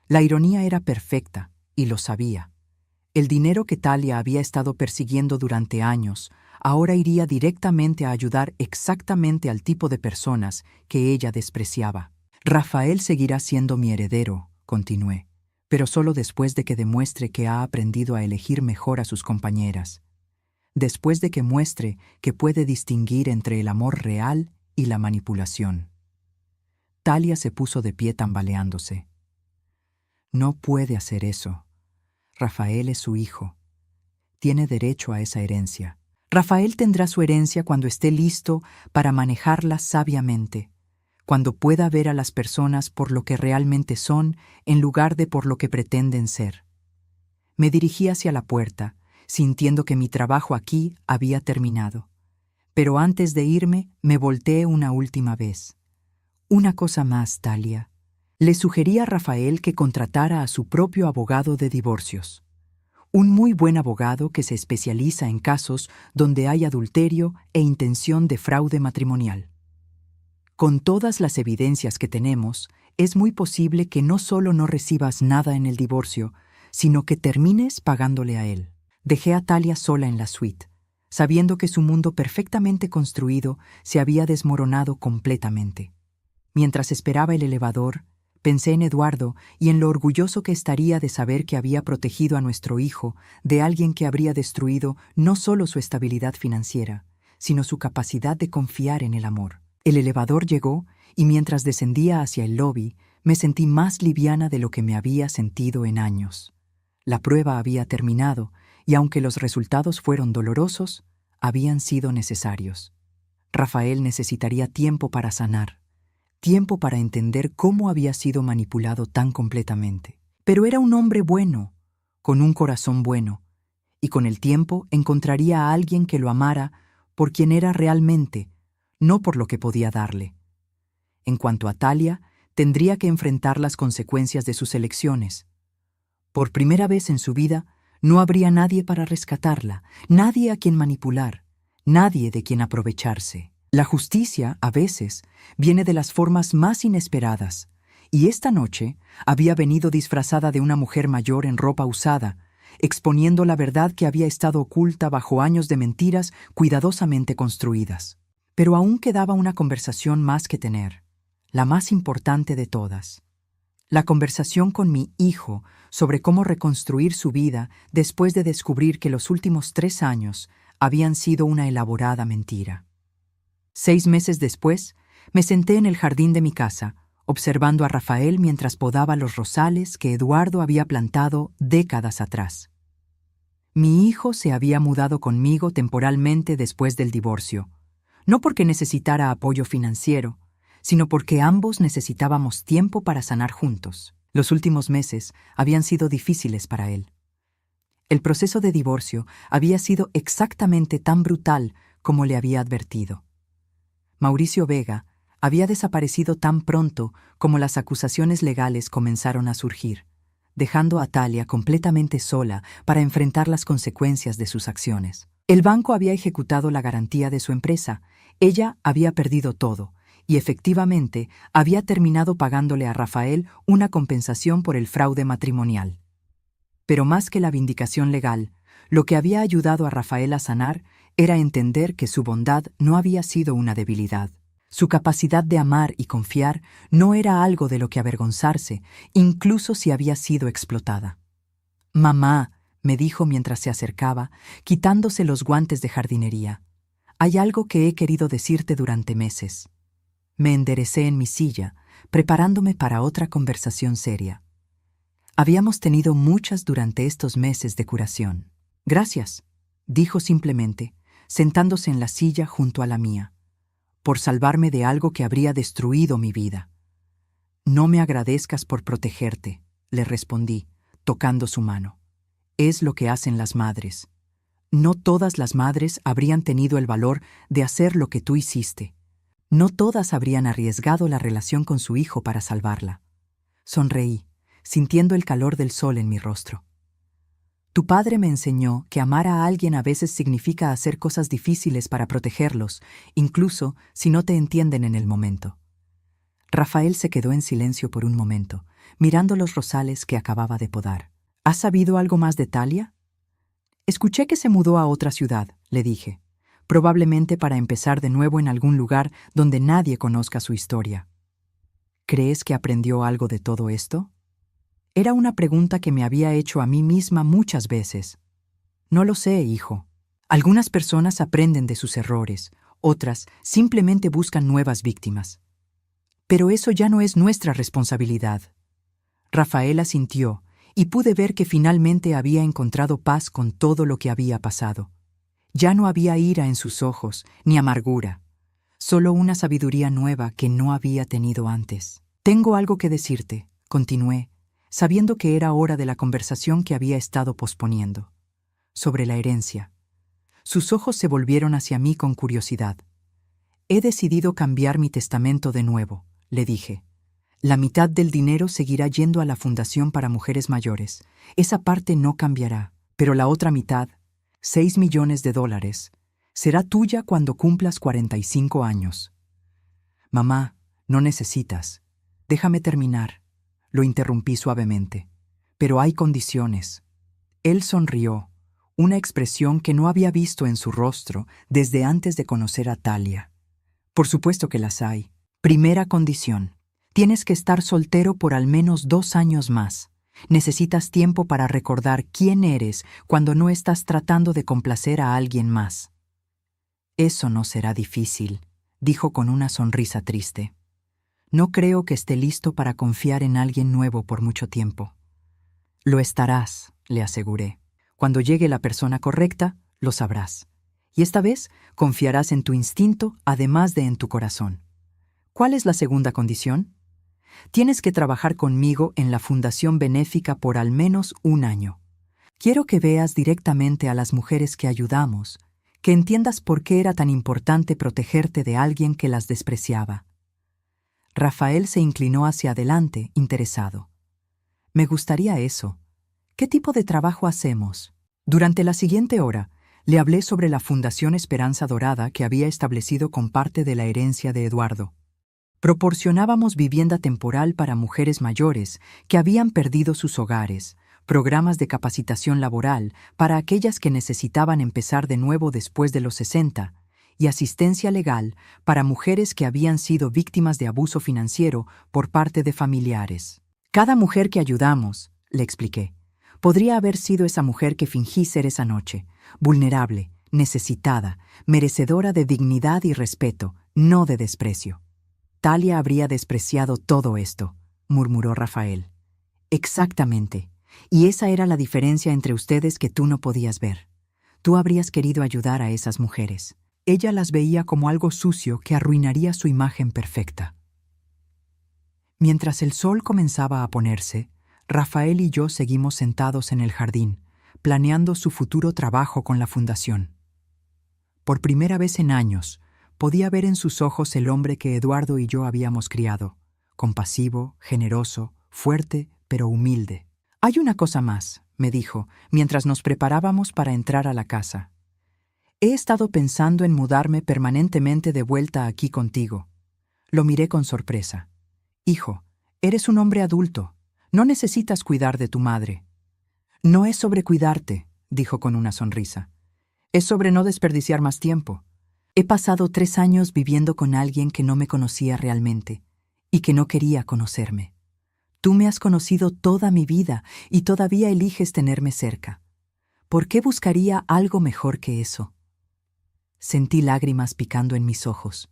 La ironía era perfecta, y lo sabía. El dinero que Talia había estado persiguiendo durante años ahora iría directamente a ayudar exactamente al tipo de personas que ella despreciaba. «Rafael seguirá siendo mi heredero», continué, «pero solo después de que demuestre que ha aprendido a elegir mejor a sus compañeras. Después de que muestre que puede distinguir entre el amor real y la manipulación». Talia se puso de pie tambaleándose. «No puede hacer eso. Rafael es su hijo. Tiene derecho a esa herencia. Rafael tendrá su herencia cuando esté listo para manejarla sabiamente, cuando pueda ver a las personas por lo que realmente son en lugar de por lo que pretenden ser». Me dirigí hacia la puerta, sintiendo que mi trabajo aquí había terminado. Pero antes de irme, me volteé una última vez. «Una cosa más, Talia. Le sugerí a Rafael que contratara a su propio abogado de divorcios. Un muy buen abogado que se especializa en casos donde hay adulterio e intención de fraude matrimonial. Con todas las evidencias que tenemos, es muy posible que no solo no recibas nada en el divorcio, sino que termines pagándole a él». Dejé a Talia sola en la suite, sabiendo que su mundo perfectamente construido se había desmoronado completamente. Mientras esperaba el elevador, pensé en Eduardo y en lo orgulloso que estaría de saber que había protegido a nuestro hijo de alguien que habría destruido no solo su estabilidad financiera, sino su capacidad de confiar en el amor. El elevador llegó y mientras descendía hacia el lobby, me sentí más liviana de lo que me había sentido en años. La prueba había terminado y aunque los resultados fueron dolorosos, habían sido necesarios. Rafael necesitaría tiempo para sanar, tiempo para entender cómo había sido manipulado tan completamente. Pero era un hombre bueno, con un corazón bueno, y con el tiempo encontraría a alguien que lo amara por quien era realmente, no por lo que podía darle. En cuanto a Talia, tendría que enfrentar las consecuencias de sus elecciones. Por primera vez en su vida, no habría nadie para rescatarla, nadie a quien manipular, nadie de quien aprovecharse. La justicia, a veces, viene de las formas más inesperadas, y esta noche había venido disfrazada de una mujer mayor en ropa usada, exponiendo la verdad que había estado oculta bajo años de mentiras cuidadosamente construidas. Pero aún quedaba una conversación más que tener, la más importante de todas. La conversación con mi hijo sobre cómo reconstruir su vida después de descubrir que los últimos 3 años habían sido una elaborada mentira. 6 meses después, me senté en el jardín de mi casa, observando a Rafael mientras podaba los rosales que Eduardo había plantado décadas atrás. Mi hijo se había mudado conmigo temporalmente después del divorcio, no porque necesitara apoyo financiero, sino porque ambos necesitábamos tiempo para sanar juntos. Los últimos meses habían sido difíciles para él. El proceso de divorcio había sido exactamente tan brutal como le había advertido. Mauricio Vega había desaparecido tan pronto como las acusaciones legales comenzaron a surgir, dejando a Talia completamente sola para enfrentar las consecuencias de sus acciones. El banco había ejecutado la garantía de su empresa, ella había perdido todo, y efectivamente había terminado pagándole a Rafael una compensación por el fraude matrimonial. Pero más que la vindicación legal, lo que había ayudado a Rafael a sanar era entender que su bondad no había sido una debilidad. Su capacidad de amar y confiar no era algo de lo que avergonzarse, incluso si había sido explotada. «Mamá», me dijo mientras se acercaba, quitándose los guantes de jardinería, «hay algo que he querido decirte durante meses». Me enderecé en mi silla, preparándome para otra conversación seria. Habíamos tenido muchas durante estos meses de curación. «Gracias», dijo simplemente, sentándose en la silla junto a la mía, «por salvarme de algo que habría destruido mi vida». «No me agradezcas por protegerte», le respondí, tocando su mano. «Es lo que hacen las madres. No todas las madres habrían tenido el valor de hacer lo que tú hiciste. No todas habrían arriesgado la relación con su hijo para salvarla». Sonreí, sintiendo el calor del sol en mi rostro. «Tu padre me enseñó que amar a alguien a veces significa hacer cosas difíciles para protegerlos, incluso si no te entienden en el momento». Rafael se quedó en silencio por un momento, mirando los rosales que acababa de podar. «¿Has sabido algo más de Talia?» «Escuché que se mudó a otra ciudad», le dije, «probablemente para empezar de nuevo en algún lugar donde nadie conozca su historia». «¿Crees que aprendió algo de todo esto?» Era una pregunta que me había hecho a mí misma muchas veces. «No lo sé, hijo. Algunas personas aprenden de sus errores, otras simplemente buscan nuevas víctimas. Pero eso ya no es nuestra responsabilidad». Rafael asintió, y pude ver que finalmente había encontrado paz con todo lo que había pasado. Ya no había ira en sus ojos, ni amargura, solo una sabiduría nueva que no había tenido antes. «Tengo algo que decirte», continué, sabiendo que era hora de la conversación que había estado posponiendo. «Sobre la herencia». Sus ojos se volvieron hacia mí con curiosidad. «He decidido cambiar mi testamento de nuevo», le dije. «La mitad del dinero seguirá yendo a la Fundación para Mujeres Mayores. Esa parte no cambiará, pero la otra mitad, $6 millones, será tuya cuando cumplas 45 años». «Mamá, no necesitas. Déjame terminar», lo interrumpí suavemente. «Pero hay condiciones». Él sonrió, una expresión que no había visto en su rostro desde antes de conocer a Talia. «Por supuesto que las hay. Primera condición. Tienes que estar soltero por al menos 2 años más. Necesitas tiempo para recordar quién eres cuando no estás tratando de complacer a alguien más». «Eso no será difícil», dijo con una sonrisa triste. «No creo que esté listo para confiar en alguien nuevo por mucho tiempo». «Lo estarás», le aseguré. «Cuando llegue la persona correcta, lo sabrás. Y esta vez confiarás en tu instinto además de en tu corazón. ¿Cuál es la segunda condición? Tienes que trabajar conmigo en la Fundación Benéfica por al menos un año. Quiero que veas directamente a las mujeres que ayudamos, que entiendas por qué era tan importante protegerte de alguien que las despreciaba. Rafael se inclinó hacia adelante, interesado. Me gustaría eso. ¿Qué tipo de trabajo hacemos? Durante la siguiente hora, le hablé sobre la Fundación Esperanza Dorada que había establecido con parte de la herencia de Eduardo. Proporcionábamos vivienda temporal para mujeres mayores que habían perdido sus hogares, programas de capacitación laboral para aquellas que necesitaban empezar de nuevo después de los 60, y asistencia legal para mujeres que habían sido víctimas de abuso financiero por parte de familiares. Cada mujer que ayudamos, le expliqué, podría haber sido esa mujer que fingí ser esa noche, vulnerable, necesitada, merecedora de dignidad y respeto, no de desprecio. Talia habría despreciado todo esto, murmuró Rafael. Exactamente. Y esa era la diferencia entre ustedes que tú no podías ver. Tú habrías querido ayudar a esas mujeres. Ella las veía como algo sucio que arruinaría su imagen perfecta. Mientras el sol comenzaba a ponerse, Rafael y yo seguimos sentados en el jardín, planeando su futuro trabajo con la fundación. Por primera vez en años, podía ver en sus ojos el hombre que Eduardo y yo habíamos criado, compasivo, generoso, fuerte, pero humilde. Hay una cosa más, me dijo, mientras nos preparábamos para entrar a la casa. He estado pensando en mudarme permanentemente de vuelta aquí contigo. Lo miré con sorpresa. Hijo, eres un hombre adulto. No necesitas cuidar de tu madre. No es sobre cuidarte, dijo con una sonrisa. Es sobre no desperdiciar más tiempo. He pasado 3 años viviendo con alguien que no me conocía realmente y que no quería conocerme. Tú me has conocido toda mi vida y todavía eliges tenerme cerca. ¿Por qué buscaría algo mejor que eso? Sentí lágrimas picando en mis ojos.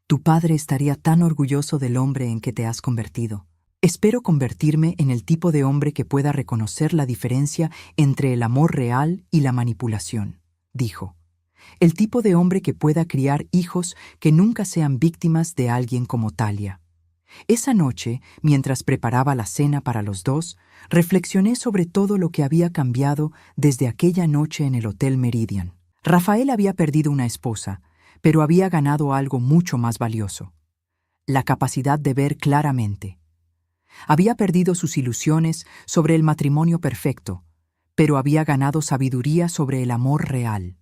Tu padre estaría tan orgulloso del hombre en que te has convertido. Espero convertirme en el tipo de hombre que pueda reconocer la diferencia entre el amor real y la manipulación, dijo. El tipo de hombre que pueda criar hijos que nunca sean víctimas de alguien como Talia. Esa noche, mientras preparaba la cena para los dos, reflexioné sobre todo lo que había cambiado desde aquella noche en el Hotel Meridian. Rafael había perdido una esposa, pero había ganado algo mucho más valioso: la capacidad de ver claramente. Había perdido sus ilusiones sobre el matrimonio perfecto, pero había ganado sabiduría sobre el amor real.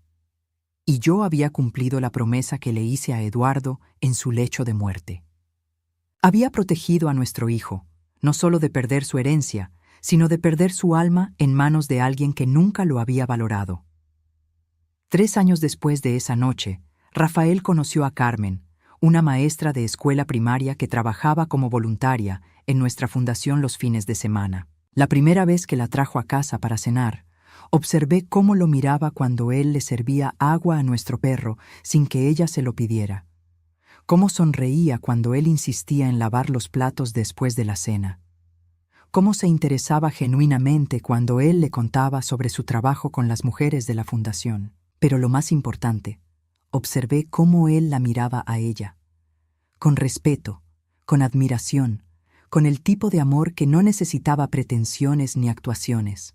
Y yo había cumplido la promesa que le hice a Eduardo en su lecho de muerte. Había protegido a nuestro hijo, no solo de perder su herencia, sino de perder su alma en manos de alguien que nunca lo había valorado. 3 años después de esa noche, Rafael conoció a Carmen, una maestra de escuela primaria que trabajaba como voluntaria en nuestra fundación los fines de semana. La primera vez que la trajo a casa para cenar, observé cómo lo miraba cuando él le servía agua a nuestro perro sin que ella se lo pidiera. Cómo sonreía cuando él insistía en lavar los platos después de la cena. Cómo se interesaba genuinamente cuando él le contaba sobre su trabajo con las mujeres de la fundación. Pero lo más importante, observé cómo él la miraba a ella. Con respeto, con admiración, con el tipo de amor que no necesitaba pretensiones ni actuaciones.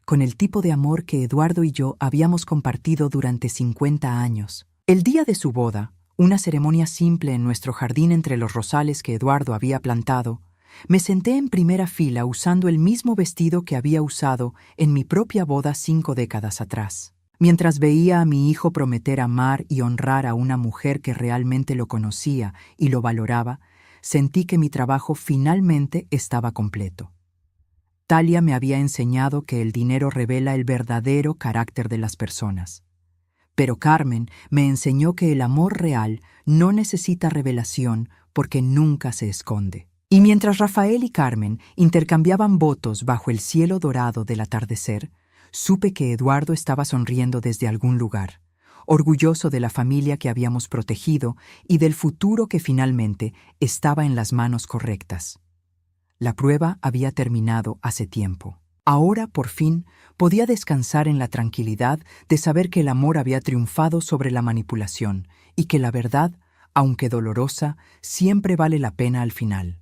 Con el tipo de amor que Eduardo y yo habíamos compartido durante 50 años. El día de su boda, una ceremonia simple en nuestro jardín entre los rosales que Eduardo había plantado, me senté en primera fila usando el mismo vestido que había usado en mi propia boda 5 décadas atrás. Mientras veía a mi hijo prometer amar y honrar a una mujer que realmente lo conocía y lo valoraba, sentí que mi trabajo finalmente estaba completo. Talia me había enseñado que el dinero revela el verdadero carácter de las personas. Pero Carmen me enseñó que el amor real no necesita revelación porque nunca se esconde. Y mientras Rafael y Carmen intercambiaban votos bajo el cielo dorado del atardecer, supe que Eduardo estaba sonriendo desde algún lugar, orgulloso de la familia que habíamos protegido y del futuro que finalmente estaba en las manos correctas. La prueba había terminado hace tiempo. Ahora, por fin, podía descansar en la tranquilidad de saber que el amor había triunfado sobre la manipulación y que la verdad, aunque dolorosa, siempre vale la pena al final.